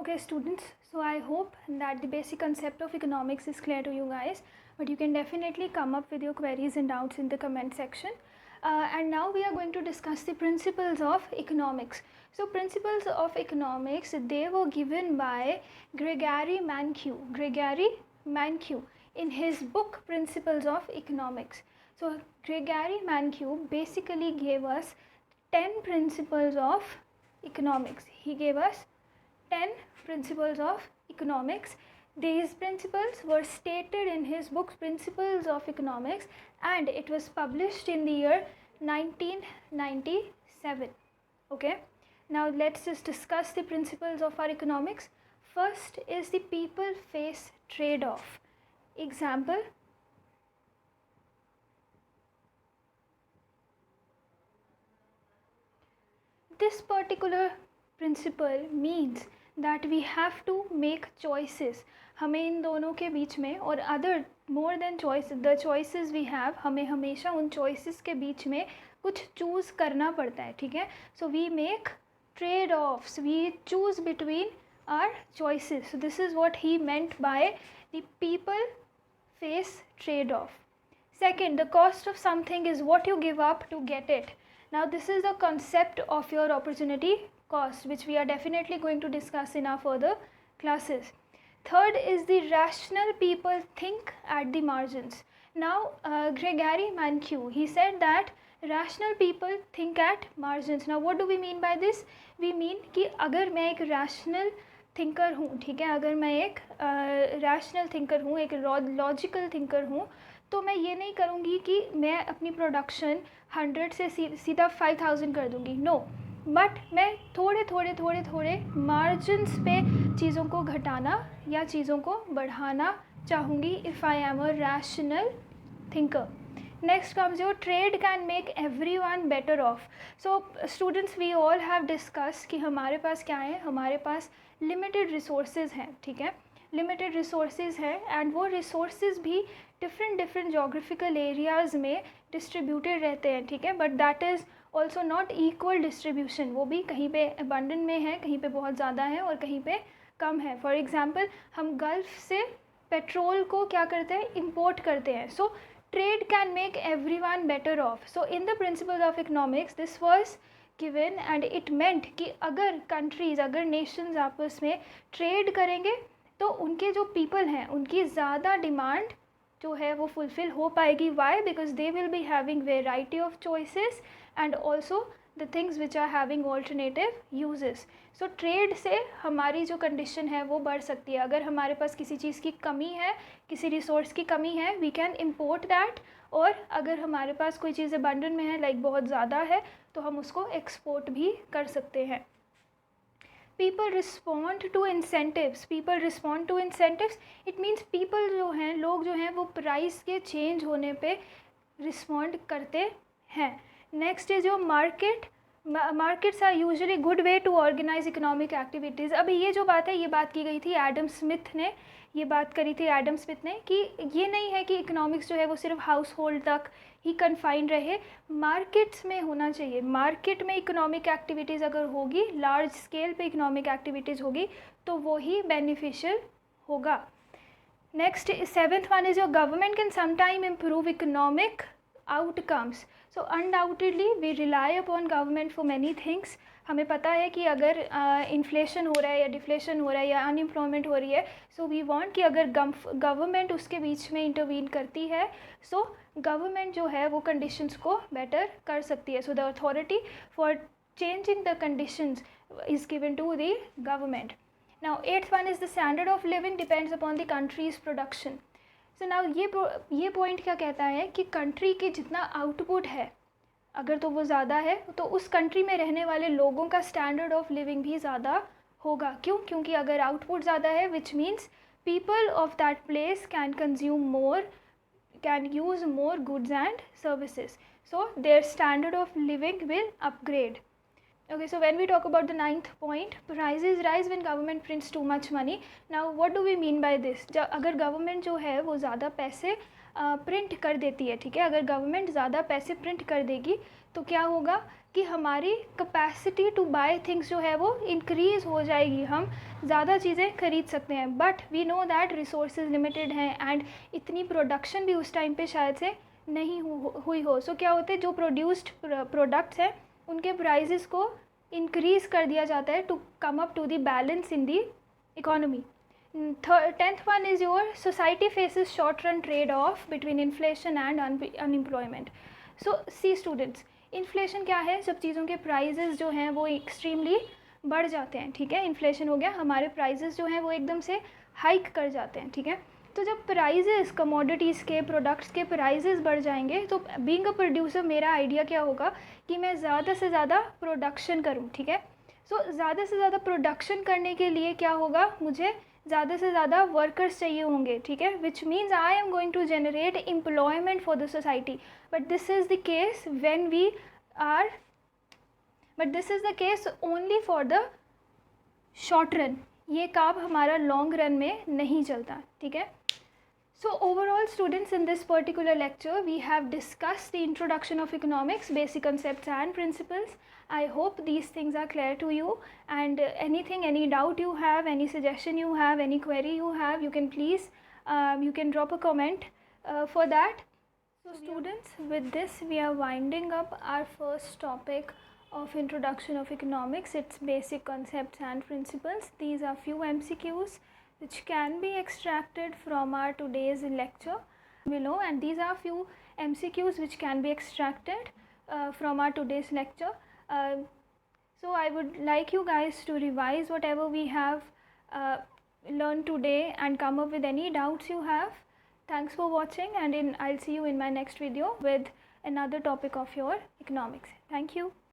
Okay students, so I hope that the basic concept of economics is clear to you guys, but you can definitely come up with your queries and doubts in the comment section. And now we are going to discuss the principles of economics. So principles of economics, they were given by Gregory Mankiw. Gregory Mankiw in his book Principles of Economics. So Gregory Mankiw basically gave us 10 principles of economics. He gave us 10 principles of economics. These principles were stated in his book Principles of Economics, and it was published in the year 1997. Okay, now let's just discuss the principles of our economics. First is the people face trade-off. Example, this particular principle means that we have to make choices. हमें इन दोनों के बीच में और other more than choice the choices we have, हमें हमेशा उन choices के बीच में कुछ choose करना पड़ता है, ठीक है. So we make trade offs, we choose between our choices. So this is what he meant by the people face trade off. Second, the cost of something is what you give up to get it. Now this is the concept of your opportunity cost, which we are definitely going to discuss in our further classes. Third is the rational people think at the margins. Now Gregory Mankiw, he said that rational people think at margins. Now what do we mean by this? We mean कि अगर मैं एक rational thinker हूँ, ठीक है, अगर मैं एक rational thinker हूँ, एक logical thinker हूँ, तो मैं ये नहीं करूँगी कि मैं अपनी प्रोडक्शन 100 से सीधा 5000 कर दूँगी. नो, बट मैं थोड़े मार्जिन्स पे चीज़ों को घटाना या चीज़ों को बढ़ाना चाहूँगी if I am a rational thinker. Next comes your trade can make everyone better off. So students, we all have discuss कि हमारे पास क्या है, हमारे पास लिमिटेड रिसोर्सेज हैं, ठीक है, लिमिटेड रिसोर्सेज है, एंड वो रिसोर्सेज भी डिफरेंट जोग्राफिकल एरियाज़ में डिस्ट्रीब्यूटेड रहते हैं, ठीक है, but that is also not equal distribution. वो भी कहीं पे अबंडेंट में है, कहीं पे बहुत ज़्यादा है और कहीं पे कम है. फॉर एग्जांपल, हम गल्फ़ से पेट्रोल को क्या करते हैं, इंपोर्ट करते हैं. So trade can make everyone better off. So in the principle of economics this was given and it meant कि अगर कंट्रीज़, अगर नेशंस आपस में ट्रेड करेंगे तो उनके जो पीपल हैं उनकी ज़्यादा डिमांड जो है वो फुलफ़िल हो पाएगी. Why? Because they will be having variety of choices and also the things which are having alternative uses. So trade से हमारी जो condition है वो बढ़ सकती है. अगर हमारे पास किसी चीज़ की कमी है, किसी resource की कमी है, we can import that. और अगर हमारे पास कोई चीज़ abundant में है, like बहुत ज़्यादा है, तो हम उसको export भी कर सकते हैं. People respond to incentives. People respond to incentives. It means people जो हैं, लोग जो हैं वो price के change होने पे respond करते हैं. नेक्स्ट इज जो markets are usually good way to organise economic activities. अभी ये जो बात है, ये बात की गई थी एडम स्मिथ ने, ये बात करी थी एडम स्मिथ ने कि ये नहीं है कि इकोनॉमिक्स जो है वो सिर्फ हाउस होल्ड तक ही कन्फाइंड रहे, मार्केट्स में होना चाहिए. मार्केट में इकोनॉमिक एक्टिविटीज़ अगर होगी, लार्ज स्केल पे इकोनॉमिक एक्टिविटीज़ होगी, तो वो ही बेनिफिशियल होगा. Next seventh one is your government can sometime improve economic outcomes. So undoubtedly we rely upon government for many things. हमें पता है कि अगर इन्फ्लेशन हो रहा है या डिफ्लेशन हो रहा है या अनएम्प्लॉयमेंट हो रही है, सो वी वांट कि अगर गवर्नमेंट उसके बीच में इंटरवीन करती है, सो गवर्नमेंट जो है वो कंडीशंस को बेटर कर सकती है. So the authority for changing the conditions is given to the government. Now eighth one is the standard of living depends upon the country's production. So now ये point क्या कहता है कि कंट्री की जितना आउटपुट है, अगर तो वो ज़्यादा है, तो उस कंट्री में रहने वाले लोगों का स्टैंडर्ड ऑफ लिविंग भी ज़्यादा होगा. क्यों? क्योंकि अगर आउटपुट ज़्यादा है, which means people of that place can consume more, can use more goods and services. So their standard of living will upgrade. Okay, so when we talk about the ninth point, prices rise when government prints too much money. Now what do we mean by this? अगर government जो है वो ज़्यादा पैसे print कर देती है, ठीक है, अगर गवर्नमेंट ज़्यादा पैसे प्रिंट कर देगी तो क्या होगा कि हमारी कैपेसिटी टू बाय थिंग्स जो है वो इंक्रीज़ हो जाएगी, हम ज़्यादा चीज़ें खरीद सकते हैं। But we know that resources limited हैं एंड इतनी प्रोडक्शन भी उस टाइम पे शायद से नहीं हुई हो। सो क्या होते हैं, जो प्रोड्यूस्ड प्रोडक्ट्स हैं उनके प्राइजेस को इंक्रीज़ कर दिया जाता है to come up to the balance in the economy. 10th one is your society faces short run trade off between inflation and unemployment. So see students, inflation क्या है, जब चीज़ों के प्राइजेस जो हैं वो एक्सट्रीमली बढ़ जाते हैं, ठीक है, इन्फ्लेशन हो गया, हमारे प्राइजेस जो हैं वो एकदम से हाइक कर जाते हैं, ठीक है। तो जब प्राइजेस कमोडिटीज़ के प्रोडक्ट्स के प्राइजेस बढ़ जाएंगे तो बीइंग अ प्रोड्यूसर मेरा आइडिया क्या होगा कि मैं ज़्यादा से ज़्यादा प्रोडक्शन करूँ, ठीक है। सो ज़्यादा से ज़्यादा प्रोडक्शन करने के लिए क्या होगा, मुझे ज़्यादा से ज़्यादा वर्कर्स चाहिए होंगे, ठीक है, which means I am going to generate employment for the society. But this is the case when we are but this is the case only for the short run, ये काम हमारा लॉन्ग रन में नहीं चलता, ठीक है। So overall students, in this particular lecture we have discussed the introduction of economics, basic concepts and principles. I hope these things are clear to you, and any doubt you have, any suggestion you have, any query you have, you can please you can drop a comment for that. So students, with this we are winding up our first topic of introduction of economics, its basic concepts and principles. These are few MCQs which can be extracted from our today's lecture below, and these are few MCQs which can be extracted from our today's lecture. So I would like you guys to revise whatever we have learned today and come up with any doubts you have. Thanks for watching, and I'll see you in my next video with another topic of your economics. Thank you.